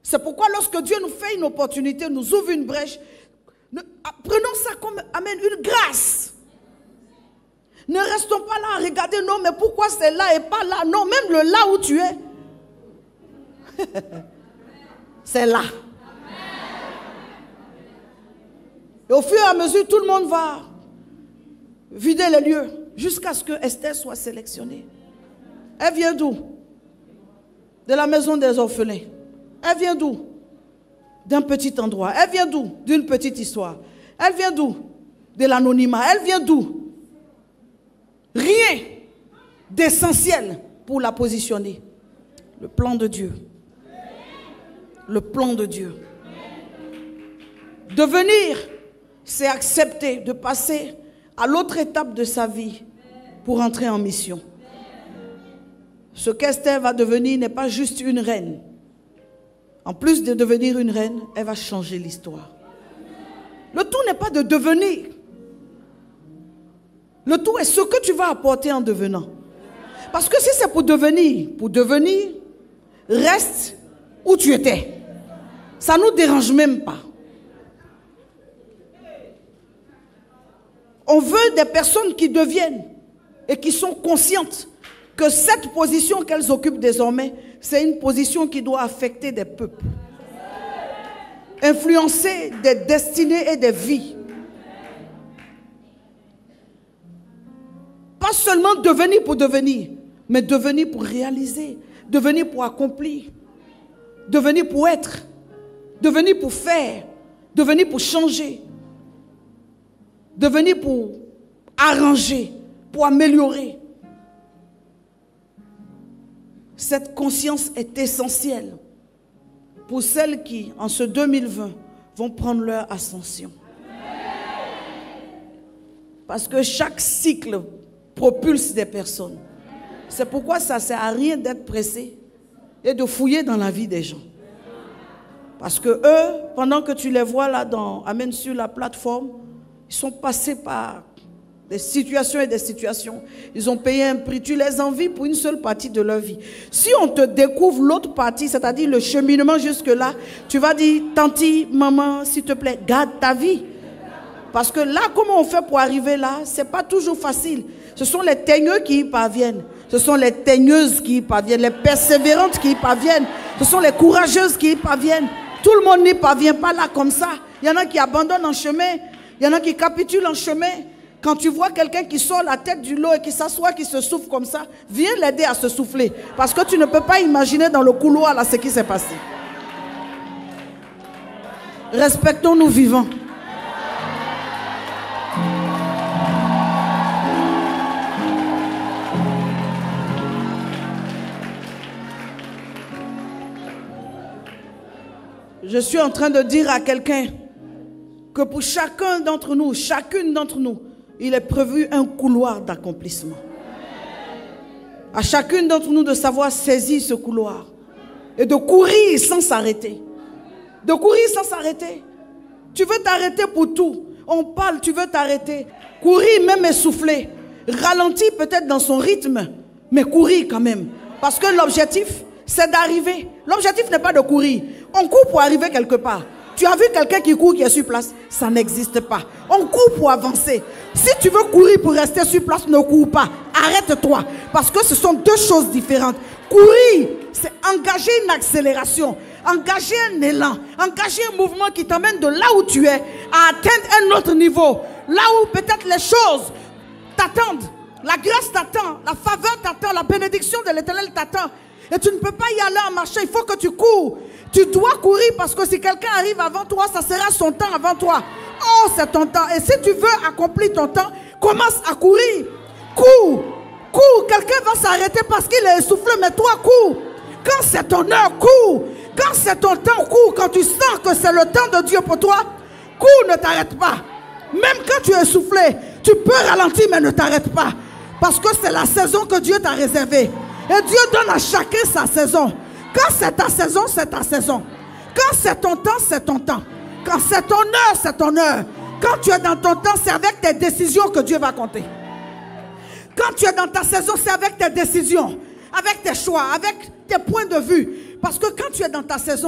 C'est pourquoi lorsque Dieu nous fait une opportunité, nous ouvre une brèche, prenons ça comme, amen, une grâce. Ne restons pas là à regarder, non, mais pourquoi c'est là et pas là? Non, même le là où tu es, c'est là. Et au fur et à mesure, tout le monde va vider les lieux jusqu'à ce que Esther soit sélectionnée. Elle vient d'où? De la maison des orphelins. Elle vient d'où? D'un petit endroit. Elle vient d'où? D'une petite histoire. Elle vient d'où? De l'anonymat. Elle vient d'où? Rien d'essentiel pour la positionner. Le plan de Dieu. Le plan de Dieu. Devenir, c'est accepter de passer à l'autre étape de sa vie pour entrer en mission. Ce qu'Esther va devenir n'est pas juste une reine. En plus de devenir une reine, elle va changer l'histoire. Le tout n'est pas de devenir. Le tout est ce que tu vas apporter en devenant. Parce que si c'est pour devenir, reste où tu étais. Ça ne nous dérange même pas. On veut des personnes qui deviennent et qui sont conscientes que cette position qu'elles occupent désormais, c'est une position qui doit affecter des peuples, influencer des destinées et des vies. Pas seulement devenir pour devenir, mais devenir pour réaliser, devenir pour accomplir, devenir pour être, devenir pour faire, devenir pour changer, devenir pour arranger, pour améliorer. Cette conscience est essentielle pour celles qui, en ce 2020, vont prendre leur ascension. Parce que chaque cycle propulse des personnes. C'est pourquoi ça ne sert à rien d'être pressé et de fouiller dans la vie des gens. Parce que eux, pendant que tu les vois là, sur la plateforme, ils sont passés par des situations et des situations. Ils ont payé un prix. Tu les envies pour une seule partie de leur vie. Si on te découvre l'autre partie, c'est-à-dire le cheminement jusque-là, tu vas dire, tanti, maman, s'il te plaît, garde ta vie. Parce que là, comment on fait pour arriver là, ce n'est pas toujours facile. Ce sont les teigneux qui y parviennent. Ce sont les teigneuses qui y parviennent. Les persévérantes qui y parviennent. Ce sont les courageuses qui y parviennent. Tout le monde n'y parvient pas là comme ça. Il y en a qui abandonnent en chemin. Il y en a qui capitulent en chemin. Quand tu vois quelqu'un qui sort la tête du lot et qui s'assoit, qui se souffle comme ça, viens l'aider à se souffler. Parce que tu ne peux pas imaginer dans le couloir là ce qui s'est passé. Respectons-nous vivants. Je suis en train de dire à quelqu'un que pour chacun d'entre nous, chacune d'entre nous, il est prévu un couloir d'accomplissement. À chacune d'entre nous de savoir saisir ce couloir et de courir sans s'arrêter. De courir sans s'arrêter. Tu veux t'arrêter pour tout. On parle, tu veux t'arrêter. Courir même essoufflé. Ralentir peut-être dans son rythme, mais courir quand même. Parce que l'objectif, c'est d'arriver. L'objectif n'est pas de courir. On court pour arriver quelque part. Tu as vu quelqu'un qui court qui est sur place? Ça n'existe pas. On court pour avancer. Si tu veux courir pour rester sur place, ne cours pas. Arrête-toi. Parce que ce sont deux choses différentes. Courir, c'est engager une accélération, engager un élan, engager un mouvement qui t'emmène de là où tu es à atteindre un autre niveau. Là où peut-être les choses t'attendent. La grâce t'attend, la faveur t'attend, la bénédiction de l'Éternel t'attend. Et tu ne peux pas y aller en marchant, il faut que tu cours. Tu dois courir parce que si quelqu'un arrive avant toi, ça sera son temps avant toi. Oh, c'est ton temps. Et si tu veux accomplir ton temps, commence à courir. Cours. Cours. Quelqu'un va s'arrêter parce qu'il est essoufflé, mais toi, cours. Quand c'est ton heure, cours. Quand c'est ton temps, cours. Quand tu sens que c'est le temps de Dieu pour toi, cours, ne t'arrête pas. Même quand tu es essoufflé, tu peux ralentir, mais ne t'arrête pas. Parce que c'est la saison que Dieu t'a réservée. Et Dieu donne à chacun sa saison. Quand c'est ta saison, c'est ta saison. Quand c'est ton temps, c'est ton temps. Quand c'est ton heure, c'est ton heure. Quand tu es dans ton temps, c'est avec tes décisions que Dieu va compter. Quand tu es dans ta saison, c'est avec tes décisions, avec tes choix, avec tes points de vue. Parce que quand tu es dans ta saison,